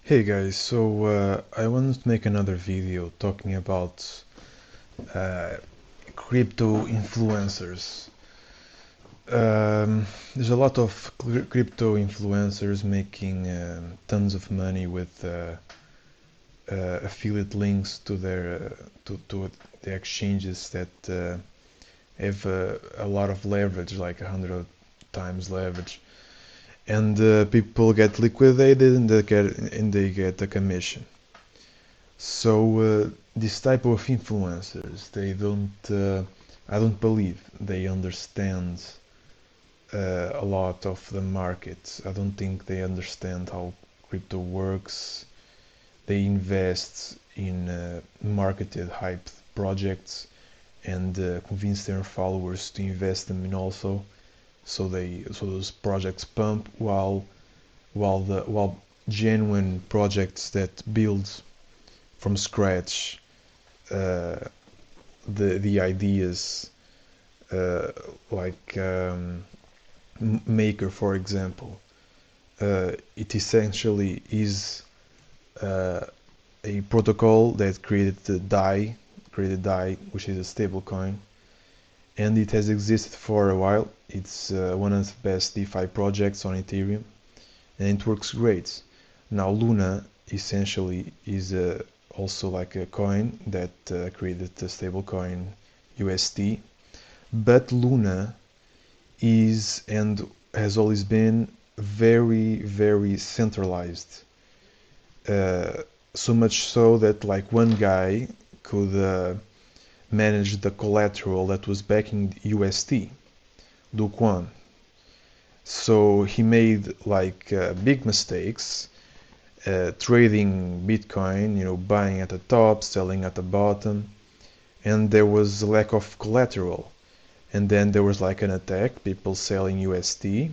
Hey guys, I wanted to make another video talking about uh, crypto influencers. There's a lot of crypto influencers making tons of money with affiliate links to their to the exchanges that have a lot of leverage, like 100 times leverage, and people get liquidated and they get a commission. This type of influencers, I don't believe they understand a lot of the market. I don't think they understand how crypto works. They invest in marketed, hyped projects and convince their followers to invest them in also. So those projects pump while genuine projects that build from scratch uh, the ideas, uh, like Maker, for example. It essentially is uh, a protocol that created DAI, which is a stable coin, and it has existed for a while. It's one of the best DeFi projects on Ethereum, and it works great. Now Luna essentially is also like a coin that created the stablecoin USD, but Luna is and has always been very centralized. Uh, so much so that like one guy could manage the collateral that was backing USD, Do Kwon. So he made like big mistakes, trading Bitcoin, buying at the top, selling at the bottom, and there was a lack of collateral. And then there was like an attack, people selling USD,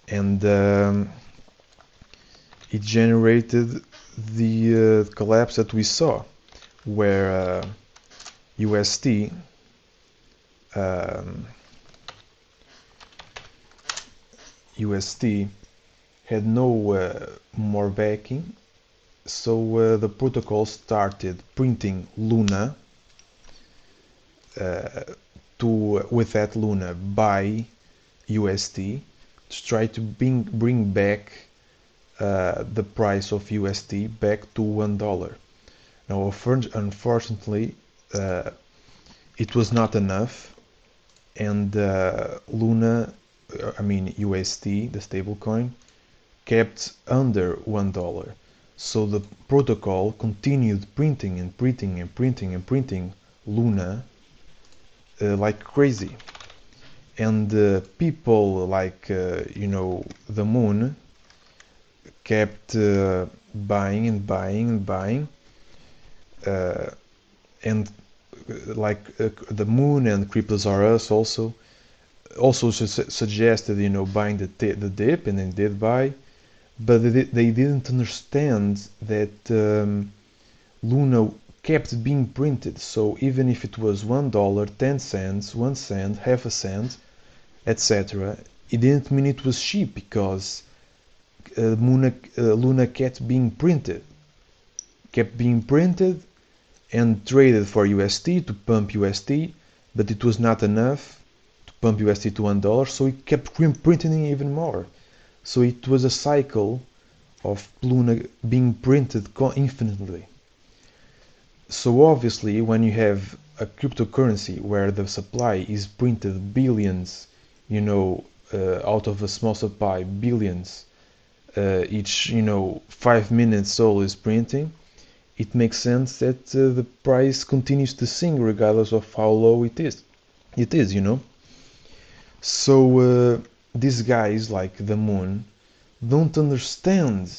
and it generated the collapse that we saw, where USD um, USD had no more backing, so the protocol started printing Luna uh, to with that Luna buy USD to try to bring back the price of USD back to $1. Now, unfortunately, it was not enough, and Luna, I mean USD, the stablecoin, kept under $1. So the protocol continued printing and printing and printing and printing Luna like crazy. And people like, the moon kept buying and buying and buying. Uh, and like the moon and Cryptosaurus also suggested, buying the dip, and they did buy, but they didn't understand that Luna kept being printed. So even if it was $1, 10 cents, 1 cent, half a cent, etc., it didn't mean it was cheap, because Luna kept being printed and traded for USD to pump USD, but it was not enough to pump USD to $1, so it kept printing even more. So it was a cycle of Luna being printed infinitely. So obviously, when you have a cryptocurrency where the supply is printed billions, out of a small supply, billions, each, 5 minutes Sol is printing, it makes sense that the price continues to sink regardless of how low it is. It is, So these guys like the moon don't understand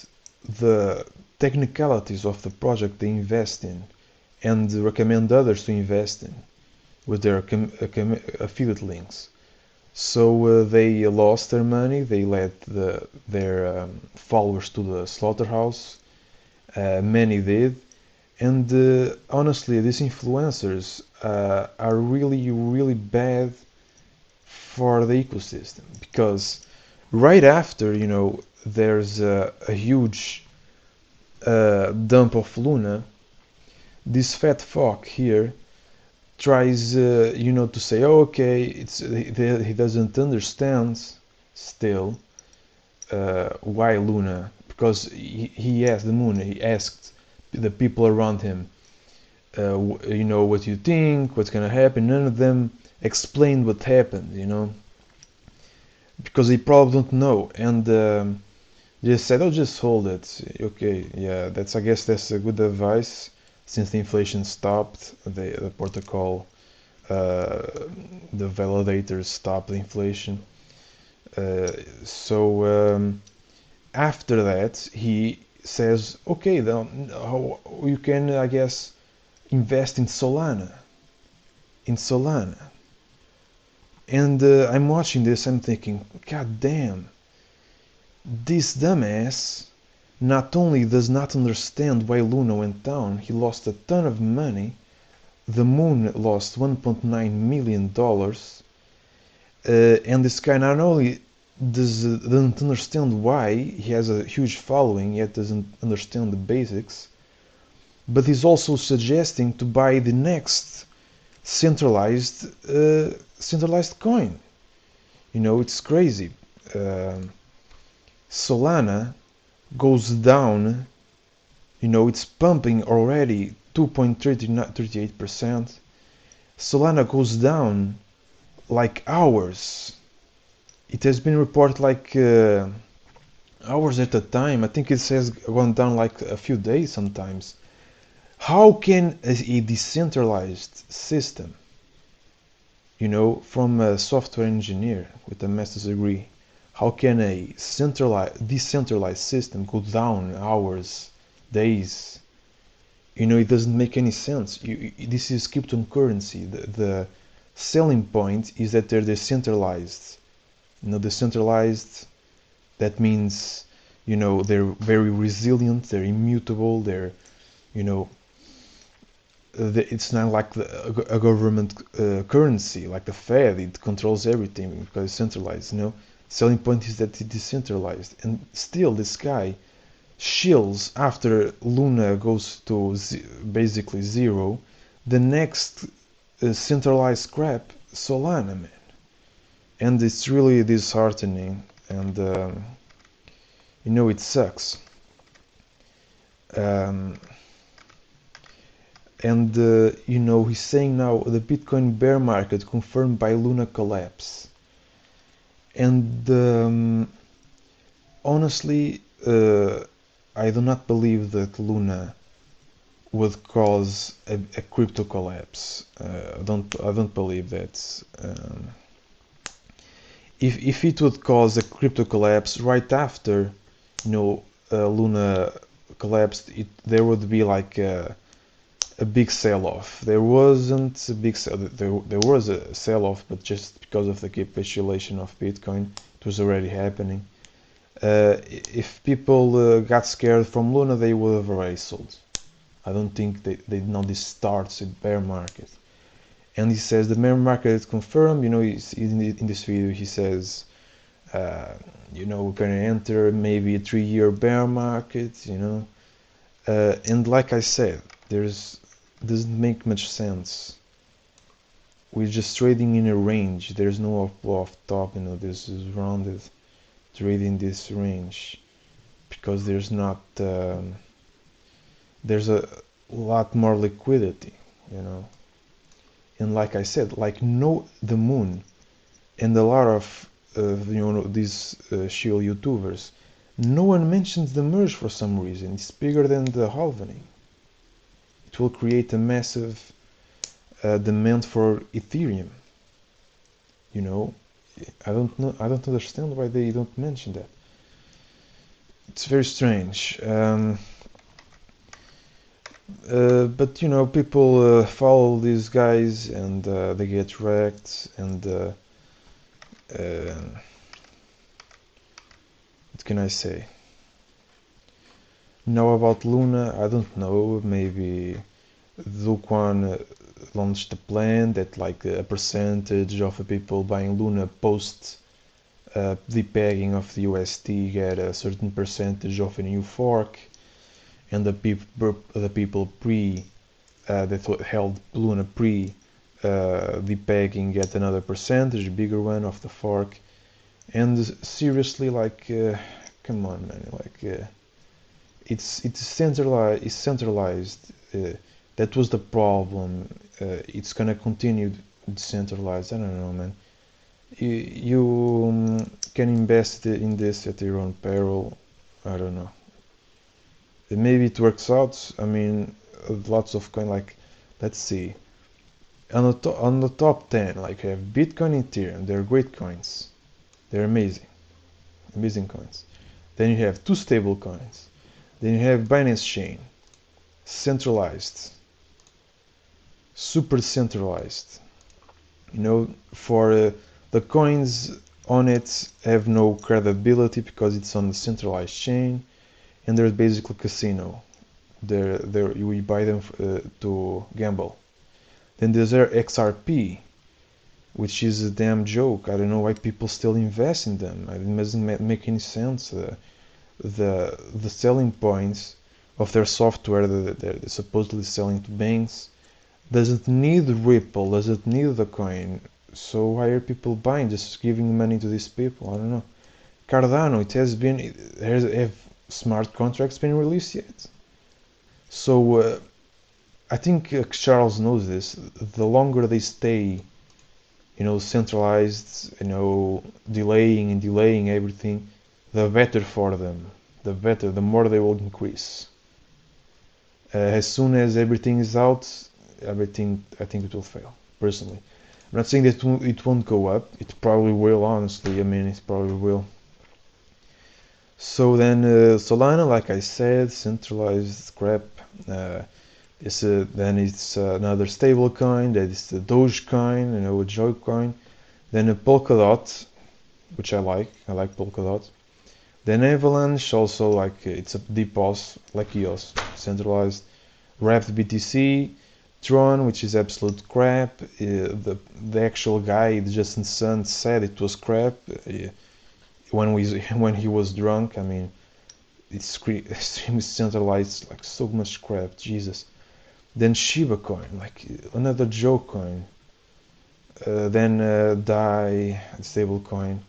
the technicalities of the project they invest in and recommend others to invest in with their affiliate links. So they lost their money, they led their followers to the slaughterhouse. Many did. And honestly, these influencers are really bad for the ecosystem, because right after, there's a huge dump of Luna, this fat fuck here tries, to say, oh, okay, he doesn't understand still why Luna, because he asked the moon, he asked the people around him, what you think, what's gonna happen. None of them explained what happened, because they probably don't know, and just said, "Oh, just hold it." Okay, yeah, I guess that's a good advice. Since the inflation stopped, the protocol, the validators stopped the inflation. So after that, he says, "Okay, then you can, I guess, invest in Solana." In Solana, and I'm watching this. I'm thinking, God damn, this dumbass not only does not understand why Luna went down, he lost a ton of money. The moon lost $1.9 million. And this guy not only doesn't understand why he has a huge following, yet doesn't understand the basics, but he's also suggesting to buy the next centralized coin. It's crazy. Solana goes down, it's pumping already 2.38%. Solana goes down like hours. It has been reported like hours at a time. I think it says gone down like a few days sometimes. How can a decentralized system, from a software engineer with a master's degree, how can a decentralized system go down hours, days? It doesn't make any sense. This is cryptocurrency. The selling point is that they're decentralized. Decentralized, that means, they're very resilient, they're immutable, it's not like a government currency, like the Fed. It controls everything because it's centralized. Selling point is that it's decentralized, and still this guy shills after Luna goes to basically zero, the next centralized crap, Solana, man. And it's really disheartening, and it sucks. And he's saying now the Bitcoin bear market confirmed by Luna collapse. And honestly, I do not believe that Luna would cause a crypto collapse. I don't believe that. If it would cause a crypto collapse right after, Luna collapsed, there would be like a big sell-off. There wasn't a big sell. There was a sell-off, but just because of the capitulation of Bitcoin, it was already happening. If people got scared from Luna, they would have already sold. I don't think they know this starts a bear market. And he says the bear market is confirmed. In this video he says, we're gonna enter maybe a 3-year bear market. And like I said, doesn't make much sense. We're just trading in a range. There's no off top. This is rounded. Trading this range because there's not. There's a lot more liquidity. And like I said, the moon and a lot of these Shill YouTubers, no one mentions the merge for some reason. It's bigger than the halvening. It will create a massive demand for Ethereum. I don't know. I don't understand why they don't mention that. It's very strange. But people follow these guys and they get wrecked. And what can I say? Now about Luna, I don't know. Maybe Duquan launched a plan that like a percentage of the people buying Luna post the pegging of the UST get a certain percentage of a new fork, and the people that held Luna pre depegging get another percentage, bigger one of the fork. And seriously, like, come on, man, like, it's centralized. It's centralized. That was the problem. It's gonna continue decentralized. I don't know, man. You can invest in this at your own peril. I don't know. Maybe it works out. I mean, lots of coin. Like, let's see. On the top 10, like, I have Bitcoin, Ethereum. They're great coins. They're amazing, amazing coins. Then you have two stable coins. Then you have Binance Chain, centralized, super centralized. For the coins on it have no credibility because it's on the centralized chain, and they're basically casino. You buy them to gamble. Then there's XRP, which is a damn joke. I don't know why people still invest in them. It doesn't make any sense. The selling points of their software that they're supposedly selling to banks doesn't need Ripple, doesn't need the coin. So why are people buying? Just giving money to these people? I don't know. Cardano, have smart contracts been released yet? So I think Charles knows this. The longer they stay, centralized, delaying and delaying everything, the better for them. The more they will increase. As soon as everything is out, everything, I think it will fail, personally. I'm not saying that it won't go up. It probably will, honestly. I mean, it probably will. So then Solana, like I said, centralized crap. Then it's another stable coin. That is the Dogecoin, a joke coin. Then a Polkadot, which I like. I like Polkadot. Then Avalanche, also like it's a DPoS, like EOS, centralized. Wrapped BTC, Tron, which is absolute crap. The actual guy, Justin Sun, said it was crap when he was drunk. I mean, it's extremely centralized, like so much crap. Jesus. Then Shiba Coin, like another joke coin. Then DAI, stable coin.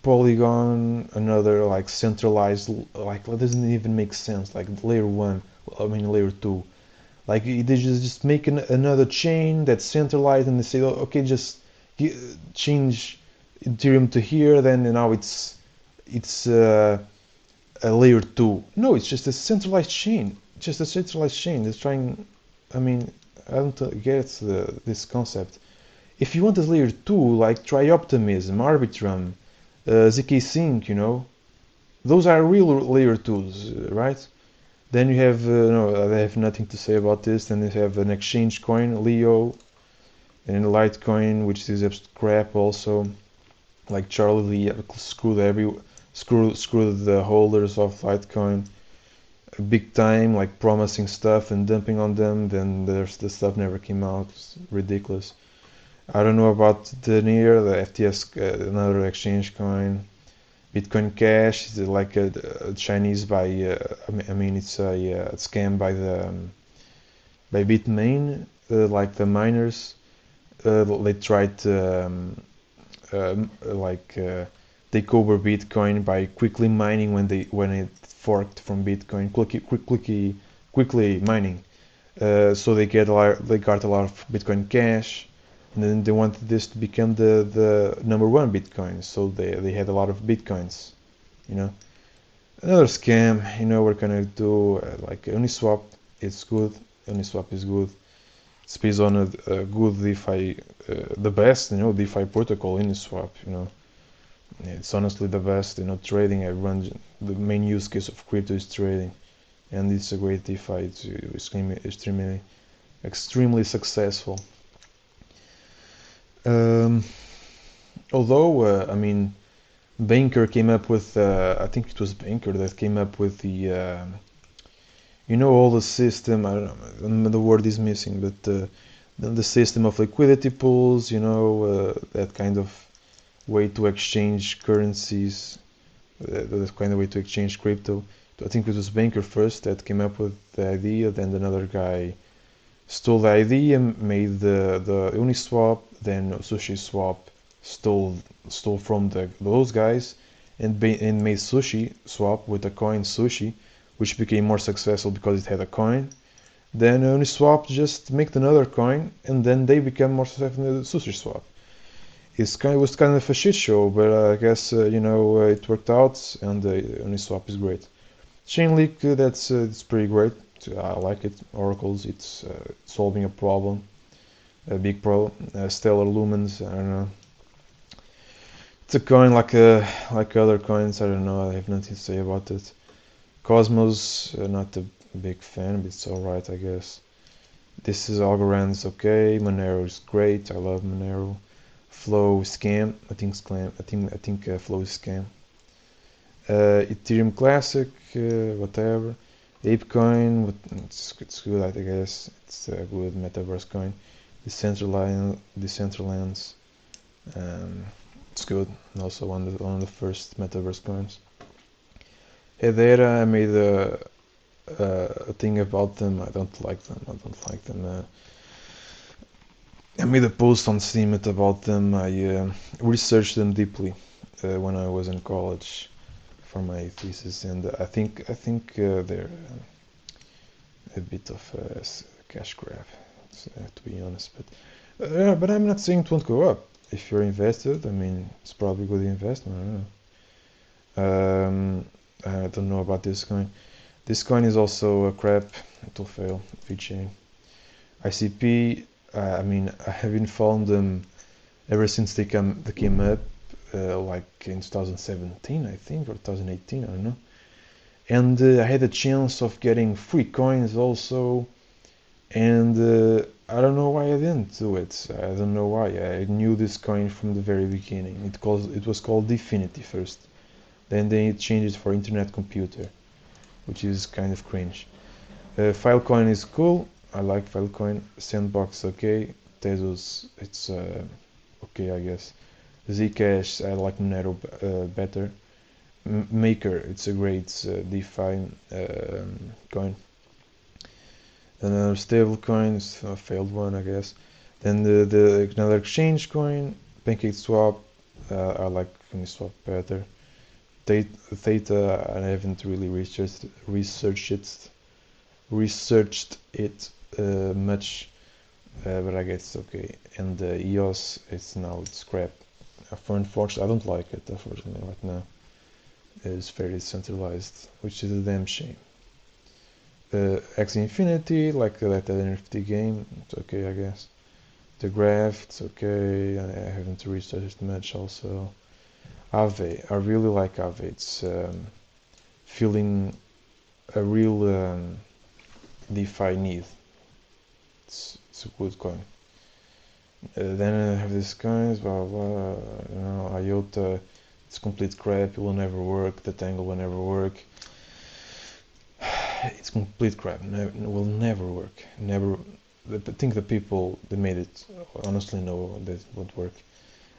Polygon, another like centralized, like that doesn't even make sense. Like layer 1, I mean layer 2. Like they just make another chain that's centralized, and they say, oh, okay, just change Ethereum to here. Then now it's a layer 2. No, it's just a centralized chain. Just a centralized chain. They're trying. I mean, I don't get this concept. If you want a layer 2, like try Optimism, Arbitrum, ZK Sync, those are real layer 2s, right? Then you have, no, I have nothing to say about this. Then you have an exchange coin, Leo, and Litecoin, which is crap also. Like Charlie Lee screwed the holders of Litecoin big time, like promising stuff and dumping on them. Then the stuff never came out. It's ridiculous. I don't know about the FTS, another exchange coin. Bitcoin Cash is like a Chinese by, I mean it's a scam by by Bitmain, like the miners. They tried to take over Bitcoin by quickly mining when it forked from Bitcoin, quickly mining. So they got a lot of Bitcoin Cash. And then they wanted this to become the number one Bitcoin, so they had a lot of Bitcoins, Another scam, we're gonna do like Uniswap. It's good. Uniswap is good. It's based on a good DeFi, the best, DeFi protocol. Uniswap, it's honestly the best. Trading. The main use case of crypto is trading, and it's a great DeFi. It's extremely successful. Although I mean, Banker came up with I think it was Banker that came up with the all the system. I don't know, the word is missing, but the system of liquidity pools, that kind of way to exchange currencies, that kind of way to exchange crypto. I think it was Banker first that came up with the idea, then another guy stole the idea, made the Uniswap, then Sushi Swap stole from those guys and made Sushi Swap with the coin Sushi, which became more successful because it had a coin. Then Uniswap just made another coin, and then they became more successful than the Sushi Swap. It was kind of a shit show, but I guess it worked out, and Uniswap is great. Chainlink, it's pretty great. I like it. Oracles, it's solving a problem, a big problem. Stellar Lumens, I don't know. It's a coin like other coins. I don't know. I have nothing to say about it. Cosmos, not a big fan, but it's alright, I guess. This is Algorand's okay. Monero is great. I love Monero. Flow scam. I think scam. I think Flow is scam. Ethereum Classic, whatever. ApeCoin, it's good, I guess. It's a good metaverse coin. Decentralands, it's good. Also one of the first metaverse coins. Hedera, I made a thing about them. I don't like them. I made a post on Steemit about them. I researched them deeply when I was in college for my thesis, and I think they're a bit of a cash grab, to be honest. But I'm not saying it won't go up. If you're invested, I mean, it's probably a good investment. I don't know. I don't know about this coin. This coin is also a crap. It will fail. VeChain. ICP. I mean, I have been following them ever since they came up. Like in 2017, I think, or 2018, I don't know. And I had a chance of getting free coins also, and I don't know why I didn't do it. I don't know why. I knew this coin from the very beginning. It was called Definity first, then they changed it for Internet Computer, which is kind of cringe. Filecoin is cool. I like Filecoin. Sandbox okay. Tezos, it's okay, I guess. Zcash, I like Monero better. Maker, it's a great DeFi coin. Another stable coin, it's a failed one, I guess. Then another exchange coin, PancakeSwap. I like Uniswap better. Theta, I haven't really researched it much, but I guess it's okay. And EOS, it's crap. Unfortunately, I don't like it, unfortunately, right now. It's very centralized, which is a damn shame. X Infinity, like that NFT game, it's okay, I guess. The Graph, it's okay. I haven't researched much also. Aave, I really like Aave. It's filling a real DeFi need. It's a good coin. Then I have these coins, blah blah. IOTA, it's complete crap. It will never work. The Tangle will never work. It's complete crap. It will never work. Never. I think the people that made it honestly know that it won't work.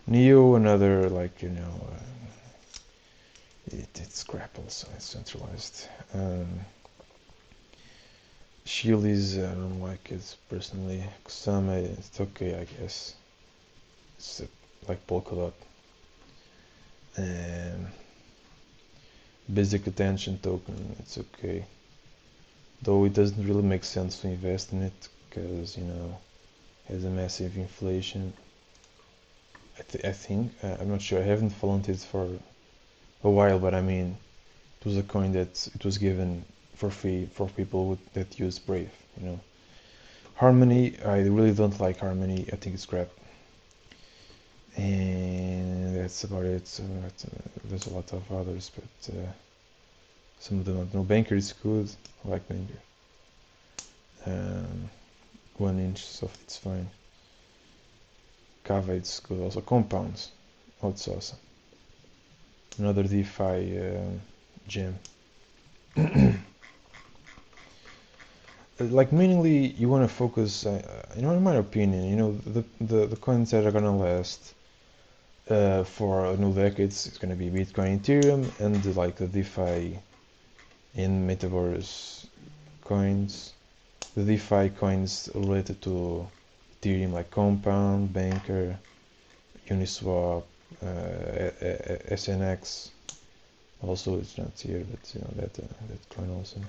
Neo, another it's crap also. It's centralized. Shill is, I don't like it personally. Kusama, it's okay, I guess. It's like Polkadot. Basic attention token, it's okay. Though it doesn't really make sense to invest in it because, it has a massive inflation. I think, I'm not sure, I haven't followed it for a while, but I mean, it was a coin that it was given for free for people that use Brave, Harmony, I really don't like Harmony. I think it's crap. And that's about it. So there's a lot of others, but some of them I don't know. Banker is good. I like Banker. 1 inch soft, it's fine. Kava, it's good. Also Compounds. Oh, it's awesome. Another DeFi gem. Like mainly you want to focus, in my opinion, the coins that are gonna last for decades, it's gonna be Bitcoin, Ethereum, and like the DeFi in metaverse coins, the DeFi coins related to Ethereum like Compound, Banker, Uniswap, SNX. Also, it's not here, but you know that coin also.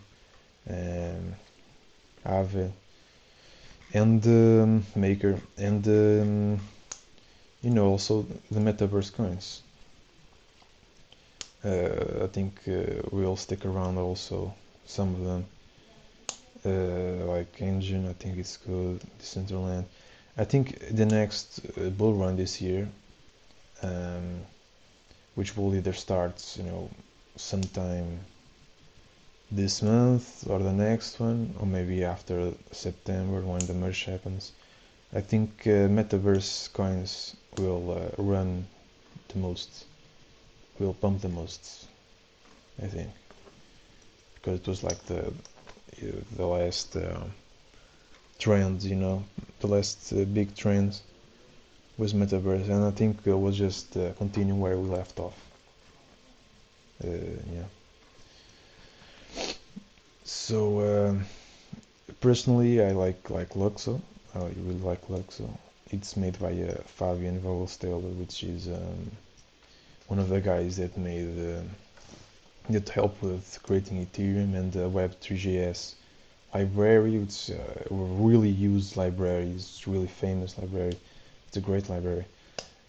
Aave and Maker and you know also the metaverse coins. I think will stick around also. Some of them, like Engine, I think it's good. Decentraland. I think the next bull run this year, um, which will either start, you know, sometime this month or the next one, or maybe after September when the merge happens. I think metaverse coins will run the most, will pump the most. I think because it was like the last trend, you know, the last big trend was metaverse, and I think we'll just continue where we left off. Yeah. So personally, I like Luxo. I really like Luxo. It's made by Fabian Vogelsteller, which is one of the guys that made that helped with creating Ethereum and the Web3.js library. It's a really used library. It's a really famous library. It's a great library.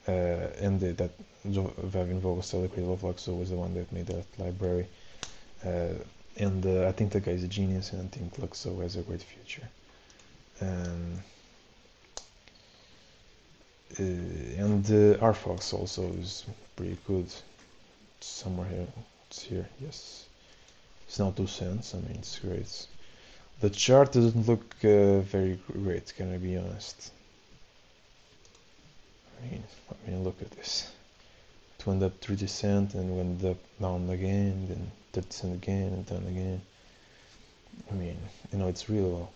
And that Fabian Vogelsteller, creator of Luxo, was the one that made that library. And I think the guy's a genius, and I think Luxo has a great future. And RFox also is pretty good. It's somewhere here. It's here. Yes. It's now 2 cents. I mean, it's great. The chart doesn't look very great, can I be honest? I mean, look at this. It went up 30 cents and went up down again, then 30 cents again and down again. I mean, you know, it's real.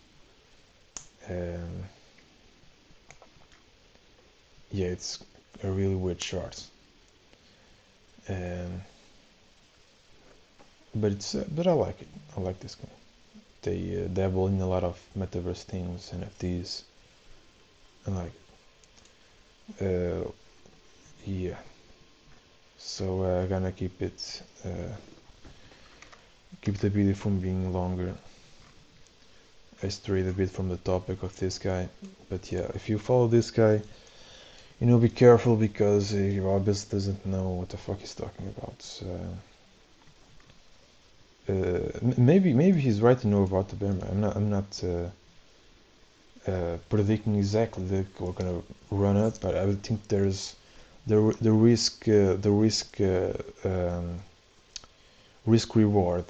Yeah, it's a really weird chart. But I like it. I like this guy. They dabble in a lot of metaverse things, NFTs. I like it. Yeah. So I'm gonna keep it, keep the video from being longer. I strayed a bit from the topic of this guy, but yeah, if you follow this guy, you know, be careful because he obviously doesn't know what the fuck he's talking about. Maybe he's right to know about the bear market. I'm not predicting exactly that we're gonna run it, but I would think there's the risk reward,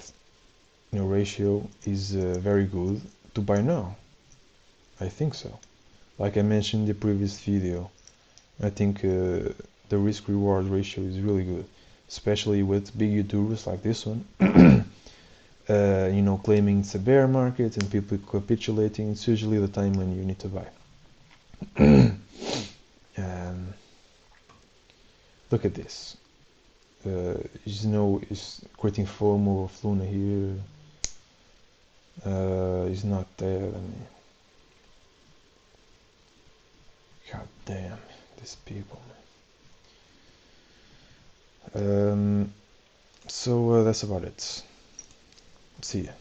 you know, ratio is very good to buy now. I think so. Like I mentioned in the previous video, I think the risk reward ratio is really good, especially with big YouTubers like this one. You know, claiming it's a bear market and people capitulating. It's usually the time when you need to buy. Look at this. You know, it's creating FOMO of Luna here. It's not there. I mean, god damn, these people. So that's about it. See ya.